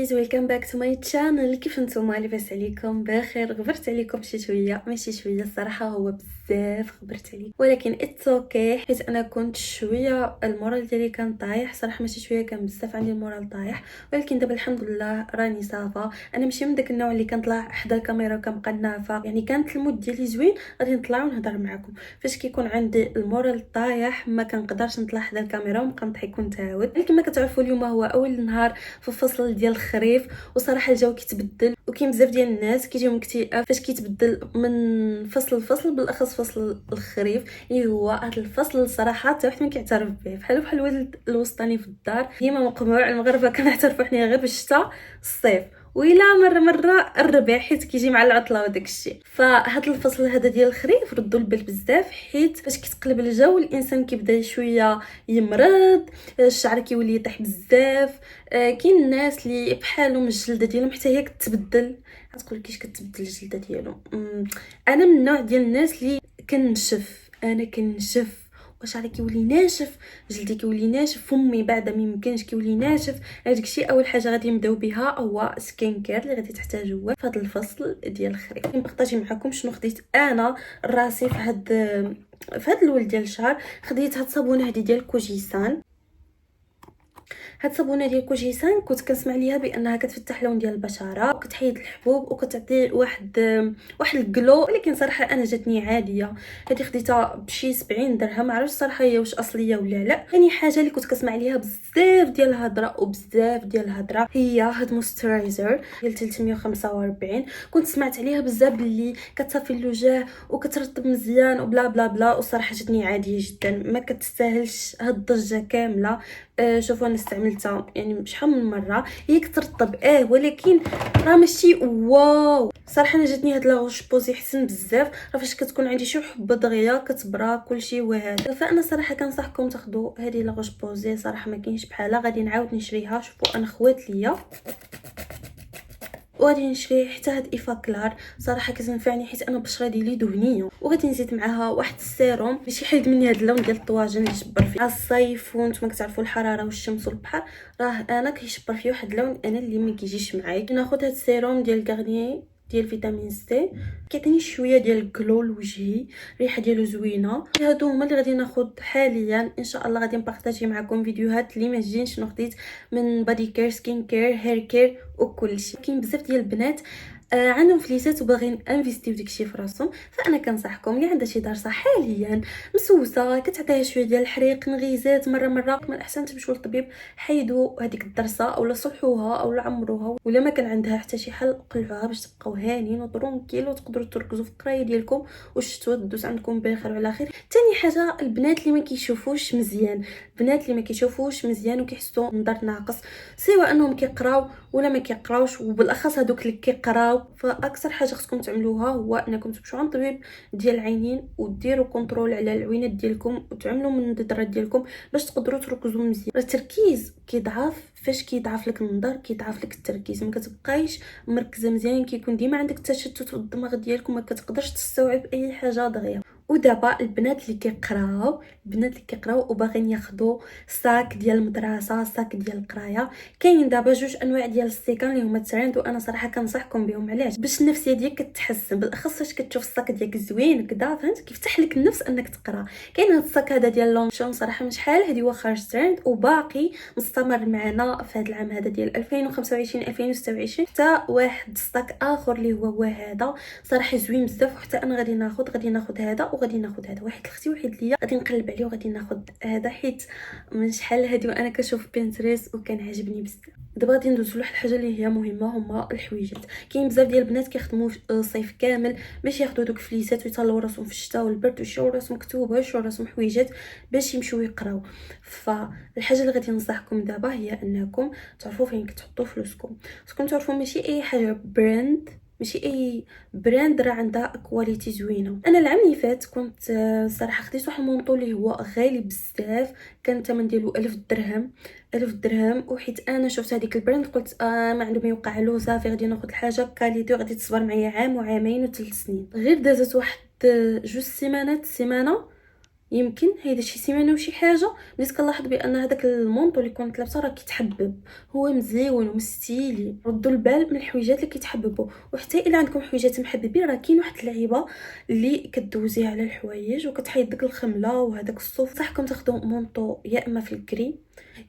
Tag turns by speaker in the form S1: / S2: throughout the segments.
S1: جايز ويلكم باك تو ماي تشانل. كيف نتوما؟ لاباس عليكم؟ بخير؟ غبرت عليكم شي شويه، ماشي شويه الصراحه، هو بزاف غبرت عليكم، ولكن اتس اوكي حيت انا كنت شويه المورال ديالي كان طايح صراحه، ماشي شويه، كان بزاف عندي المورال طايح، ولكن دابا الحمد لله راني صافا. انا ماشي من داك النوع اللي كنطلع حدا الكاميرا وكنبقى نافا، يعني كانت المود ديالي زوين غادي نطلع ونهضر معكم. فاش كيكون عندي المورال طايح ما كنقدرش نطلع حدا الكاميرا ونبقى نضحك ونتعاود. ولكن ما كتعرفوا اليوم هو اول نهار في الفصل ديال الخريف، وصراحه الجو كيتبدل وكاين بزاف ديال الناس كيجيهم اكتئاب فاش كيتبدل من فصل لفصل، بالاخص فصل الخريف اللي هو هذا الفصل صراحه حتى واحد ما كيعترف به، بحال الولد الوسطاني في الدار ديما مقموع. المغاربه كنعترفوا حنا غير بالشتاء الصيف، وإلا مره الربيع حيت كيجي مع العطله وداك الشيء. فهاد الفصل هذا ديال الخريف ردوا البال بزاف، حيت فاش كيتقلب الجو الانسان كيبدا شويه يمرض، الشعر كيولي يطيح بزاف. كاين الناس اللي بحالهم الجلده ديالهم حتى هي كتبدل. غتقول كيش كتبدل الجلده ديالهم؟ انا من النوع ديال الناس اللي كنشف، انا كنشف وشعري كيولي ناشف، جلدي كيولي ناشف، فمي بعدا ما يمكنش كيولي ناشف. هذاك الشيء اول حاجه غادي نبداو بها هو سكين كير اللي غادي تحتاجوه في هذا الفصل ديال الخريف. نبارطاجي معكم شنو خديت انا راسي في هاد الولد ديال الشهر. خديت هاد الصابونه هذه ديال كوجيسان. هاد الصابونه ديال كوجيسان كنت كنسمع ليها بانها كتفتح لون ديال البشره وكتحيد الحبوب وكتعطي واحد الجلو، ولكن صراحه انا جاتني عاديه. هذه خديتها بشي 70 درهم، عرفتش صراحه هي واش اصليه ولا لا. ثاني حاجه اللي كنت كنسمع ليها بزاف ديال الهضره هي هاد موسترايزر ديال 345. كنت سمعت عليها بزاف باللي كتصافي الوجه وكترطب مزيان وبلا بلا بلا، وصراحه جاتني عاديه جدا، ما كتستاهلش هاد الضجه كامله. شوفوا انا استعملتها يعني شحال من مره، هي كترطب ولكن راه ماشي واو. صراحه انا جاتني هاد لاغوش بوزي حسن بزاف، راه فاش كتكون عندي شي حبه دغيا كتبرا كلشي وهذا. فانا صراحه كنصحكم تاخذوا هذه لاغوش بوزي، صراحه ما كاينش بحالها. غادي نعاود نشريها. شوفوا انا خوات ليا، وغادي نشري حتى هاد ايفاكلار، صراحه كتنفعني حيت انا بشره ديالي دهنيه. وغادي نزيد معاها واحد السيروم باش يحيد مني هاد اللون ديال الطواجن اللي شبر فيه الصيف، وانتم كتعرفوا الحراره والشمس والبحر، راه انا كيشبر فيه واحد اللون انا اللي ما كيجيش معايا. ناخذ هاد السيروم ديال غارنيي ديال فيتامين سي، كيعطيني شويه ديال الجلو لوجهي، الريحه ديالو زوينه. هادو هما اللي غادي ناخذ حاليا. ان شاء الله غادي نبارطاجي معكم فيديوهات اللي ما جين شنو خديت من بادي كير، سكين كير، هير كير وكلشي. كاين بزاف ديال البنات عندهم فليسات وباغيين انفيستيو داكشي في راسهم، فانا كنصحكم اللي عندها شي دارسه حاليا مسوسه كتعطيها شويه ديال الحريق نغيزات مره من الاحسن تمشيو للطبيب، حيدوا هذيك الدرسه اولا صلحوها اولا عمروها، ولا ما كان عندها حتى شي حل قلعوها باش تبقاو هانين وترونكيل وتقدروا تركزوا في القرايه ديالكم والشتوى تدوز عندكم بخير وعلى خير. ثاني حاجه البنات اللي ما كيشوفوش مزيان، وكيحسوا نظر ناقص، سواء انهم كيقراو ولا ما كيقراوش، وبالاخص هذوك اللي كيقراو، فاكثر حاجه خصكم تعملوها هو انكم تمشيو عند طبيب ديال العينين وديروا كنترول على العوينات ديالكم وتعملوا من النظرات ديالكم باش تقدروا تركزوا مزيان. التركيز كيضعف فاش كيضعف لك النظر، كيضعف لك التركيز، ما كتبقايش مركزه مزيان، كيكون ديما عندك التشتت في الدماغ ديالك وما كتقدرش تستوعب اي حاجه دغيا. ودابا البنات اللي كيقراو وباغيين ياخذوا ساك ديال المدرسه، ساك ديال القرايه، كاين دابا جوج انواع ديال السيكان اللي هما ترند، وانا صراحه كنصحكم بهم. علاش؟ باش النفسيه ديالك كتحسن، بالاخص فاش كتشوف الساك ديالك زوين كدا، فهمت؟ كيفتح لك النفس انك تقرا. كاين هذا الساك هذا ديال لونشون، صراحه من شحال هذه هو خارج ترند وباقي مستمر معنا في هذا العام هذا ديال 2025 2026. حتى واحد الساك اخر اللي هو هذا صراحه زوين بزاف، وحتى انا غادي ناخذ هذا وغادي ناخذ هذا، واحد لختي واحد ليا غادي نقلب عليه وغادي ناخذ هذا، حيت من شحال هذه وانا كنشوف بينتريست وكان عاجبني بزاف. دابا غادي ندوزو لواحد الحاجه اللي هي مهمه، هما الحويجات. كاين بزاف ديال البنات كيخدموا صيف كامل باش ياخذوا دوك فليسات ويطلعوا راسهم في الشتاء والبرد ويشيو راسهم كتوبه ويشيو راسهم حويجات باش يمشيو يقراو. فالحاجه اللي غادي ننصحكم دابا هي انكم تعرفوا فين كتحطوا فلوسكم. خصكم تعرفوا ماشي اي حاجه براند، ماشي اي براند راه عندها كواليتي زوينه. انا العام اللي فات كنت صراحه خديت واحد المونطو اللي هو غالي بزاف، كان الثمن ديالو 1000 درهم، 1000 درهم. وحيت انا شفت هذيك البراند قلت ما عنده ما يوقع له، صافي غادي ناخذ الحاجه بكاليتي وغادي تصبر معايا عام وعامين و3 سنين. غير دازت واحد جوج سيمانه يمكن هيدا شي سيمانه وشي حاجه بديت كنلاحظ بان هذاك المونطو اللي كنت لابسه راه كيتحبب، هو مزيون ومستيلي. ردوا البال من الحويجات اللي كيتحببوا. وحتى الا عندكم حويجات محببين راه كاين واحد اللعيبه اللي كدوزيها على الحوايج وكتحيد ديك الخمله وهذاك الصوف. صحكم تاخذوا مونطو يا اما في الكري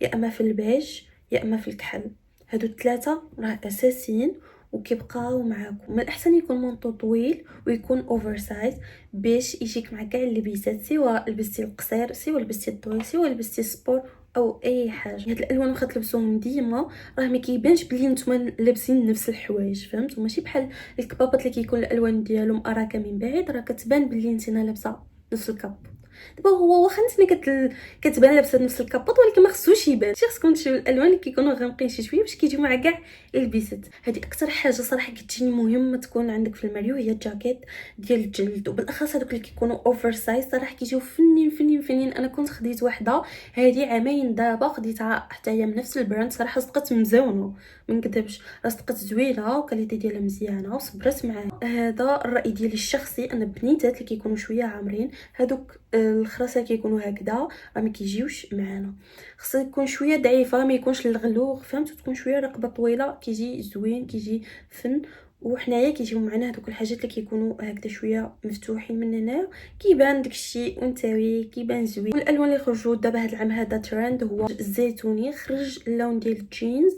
S1: يا اما في البيج يا اما في الكحل، هادو الثلاثه راه اساسيين وكيبقاو معاكم. من الاحسن يكون مونطو طويل ويكون اوفر سايز باش يجيك مع كاع اللبسات، سواء لبستي القصير سواء لبستي الطويل سواء لبستي سبور او اي حاجه. هاد الالوان واخا تلبسوهم ديما راه ما كيبانش بلي نتوما لابسين نفس الحوايج، فهمتوا؟ ماشي بحال الكبابات اللي كيكون الالوان ديالهم اراكه من بعيد راه كتبان بلي نتينا لابسه نفس الكاب. دابا هو واخا نتنا كتبان لابسه نفس الكابوط ولكن ما خصوش يبان. خصكم تشوفوا الالوان اللي كيكونوا غامقين شي شويه باش كيجيو مع كاع البيسات. هذه اكثر حاجه صراحه كتجيني مهمه تكون عندك في الماريو هي الجاكيت ديال الجلد، وبالاخص هذوك اللي كيكونوا اوفر سايز صراحه كيجيو فنين فنين فنين. انا كنت خديت واحده هذه عامين دابا خديتها حتى هي من نفس البراند، صراحه صدقت مزونه ما نكذبش، صدقت زوينه وكاليتي ديالها مزيانه وصبرت معاها. هذا الراي ديالي الشخصي، انا بنيتات اللي كيكونوا شويه عامرين هذوك الخراسه كيكونوا هكذا راه ما كيجيوش معنا، خصها تكون شويه ضعيفه ما يكونش الغلوغ، فهمتوا؟ تكون شويه رقبه طويله كيجي زوين كيجي فن. وحنايا كيجيو معنا هذوك الحاجات اللي كيكونوا هكذا شويه مفتوحين من هنا، كيبان داكشي انثوي كيبان زوين. والالوان اللي خرجوا دابا هذا العام هذا ترند هو الزيتوني، خرج اللون ديال الجينز،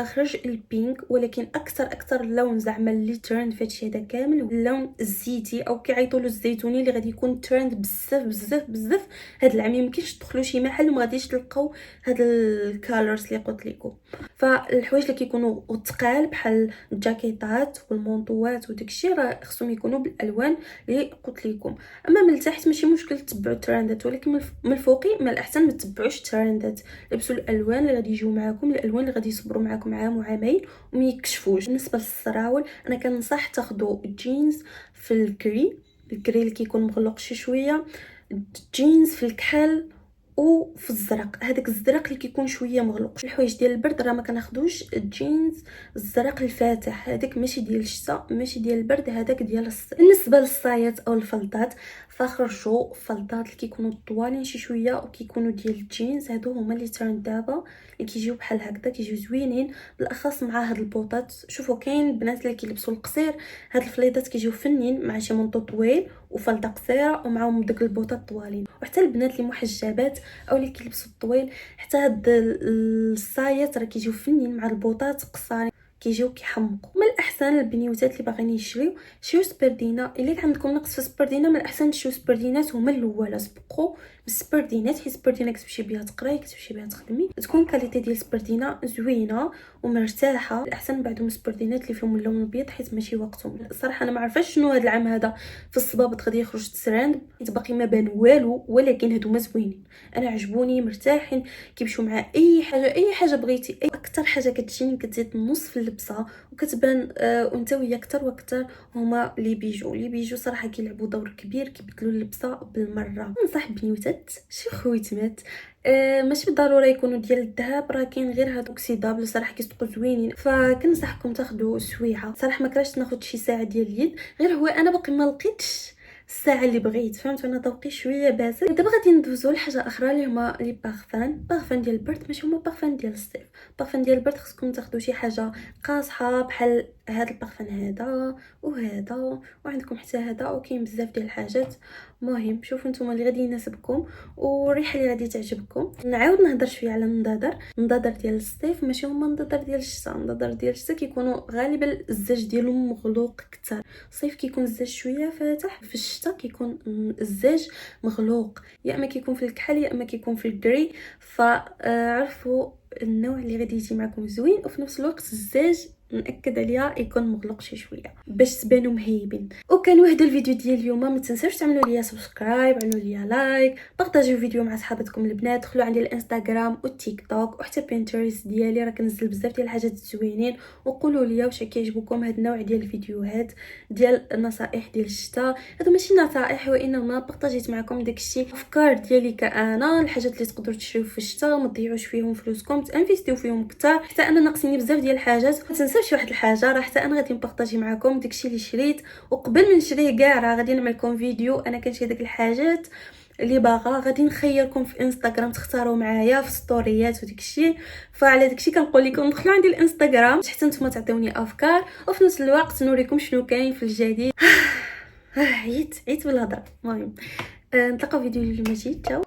S1: خرج البينك، ولكن اكثر لون زعما اللي ترند فهادشي هذا كامل هو اللون الزيتي او كيعيطوا له الزيتوني، اللي غادي يكون ترند بزاف بزاف بزاف هاد العام. يمكنش تدخلوا شي محل وما غاديش تلقاو هاد الكالرز اللي قلت لكم. فالحوايج اللي كيكونوا ثقال بحال الجاكيطات والمونطوات وداكشي راه خصهم يكونوا بالالوان اللي قلت لكم. اما من التحت ماشي مشكل تتبعوا الترندات، ولكن من الفوقي من الاحسن ما تتبعوش الترندات، لبسوا الالوان اللي غادي يجيو معكم، الالوان اللي غادي يصبروا معكم عام وعامين وما يكشفوش. بالنسبه للسراول انا كنصح تاخذوا الجينز في الكري اللي كيكون مغلق شي شويه، الجينز في الكحل وفي الزرق، هذاك الزرق اللي كيكون شويه مغلق. الحوايج ديال البرد راه ما كناخذوش الجينز الزرق الفاتح، هذاك ماشي ديال الشتاء ماشي ديال البرد، هذاك ديال الصيف. بالنسبه للصايات او الفلطات فخرجوا فلطات اللي كيكونوا طوالين شي شويه وكيكونوا ديال الجينز، هادو هما اللي ترند دابا اللي كيجيو بحال هكذا كيجيو زوينين بالاخص مع هاد البوطات. شوفوا كاين البنات اللي كيلبسوا القصير، هاد الفليضات كيجيو فنين مع شي منطو طويل وفلطه قصيره ومعاهم داك البوطات طوالين. وحتى البنات اللي محجبات او اللي كيلبسوا الطويل حتى هاد الصايات راه كيجيو فنين مع البوطات قصارين كيجيو كيحمقوا. من الاحسن البنيوتات اللي باغيين شريو سبردينا. الا عندكم نقص في سبردينا من الاحسن تشريو سبردينات هما الاولى، سبقوا بالسبردينات، حيت سبردينا كتمشي بها تقراي كتمشي بها تخدمي، تكون كاليتي ديال سبردينا زوينه ومرتاحه. الاحسن بعدهم سبردينات اللي فيهم اللون الابيض حيت ماشي وقتهم. الصراحه انا ما عرفاش شنو هذا العام هذا في الصبابط غادي يخرج ترند حيت باقي ما بان والو، ولكن هادو زوينين انا عجبوني مرتاحين كيمشيو مع اي حاجه بغيتي. اكثر حاجه كتجيني كتزيد النص في اللبسه وكتبان انثويه اكثر واكثر هما لي بيجو صراحه كيلعبوا دور كبير، كيبدلوا اللبسه بالمره. ننصح بنيوتات شي خويتمات ماشي بالضروره يكونوا ديال الذهب، راه كاين غير هادو اوكسيدابل صراحه كيصدقوا زوينين، فكنصحكم تاخذوا سويعه. صراحه ما كرهتش ناخذ شي ساعه ديال اليد، غير هو انا باقي ما لقيتش الساعه اللي بغيت، فهمت؟ انا ذوقي شويه باسل. دابا غادي ندوزو لحاجه اخرى اللي هما لي بارفان ديال البرد، ماشي هما بارفان ديال الصيف. بارفان ديال البرد خصكم تاخذوا شي حاجه قاصحه بحال هذا البارفان هذا وهذا، وعندكم حتى هذا، وكاين بزاف ديال الحاجات. مهم شوفوا نتوما اللي غادي يناسبكم والريحه اللي غادي تعجبكم. نعاود نهضر شويه على النضادر ديال الصيف، ماشي هما النضادر ديال الشتاء. النضادر ديال الشتاء كيكونوا غالبا الزاج ديالهم مغلوق كثر، الصيف كيكون الزاج شويه فاتح، في الشتاء كيكون الزاج مغلوق، يا اما كيكون في الكحل يا اما كيكون في الجري. فعرفوا النوع اللي غادي يجي معكم زوين وفي نفس الوقت الزاج ناكد عليها يكون مغلق شي شويه باش تبانوا مهيبين. وكان هذا الفيديو ديال اليوم، ما تنساوش تعملوا ليا سبسكرايب، عملوا ليا لايك، بارطاجيو الفيديو مع صحاباتكم البنات، دخلوا عندي الانستغرام والتيك توك وحتى بينترست ديالي، راه كنزل بزاف ديال الحاجات زوينين. وقولوا لي واش كيعجبكم هذا النوع ديال الفيديوهات ديال النصائح ديال الشتاء. هادو ماشي نصائح وانما بارطاجيت معكم داكشي افكار ديالي كانا، الحاجات اللي تقدروا تشريو في الشتاء، ما تضيعوش فيهم فلوسكم، تانفيستيو فيهم كثر. حتى انا ناقصيني بزاف ديال الحاجات، ما تنساوش واحد الحاجه، راه حتى انا غادي نبارطاجي معكم داكشي اللي شريت، وقبل ما نشريه كاع راه غادي نعمل لكم فيديو انا كنشري داك الحاجات اللي باغا غادي نخيركم في انستغرام تختاروا معايا في ستوريات وديك الشيء. فعلى داك الشيء كنقول لكم دخلوا عندي الانستغرام حتى نتوما تعطيوني افكار، وفي نفس الوقت نوريكم شنو كاين في الجديد. عييت بالهضره. المهم نتلاقاو فيديو اللي مجيد. تشاو.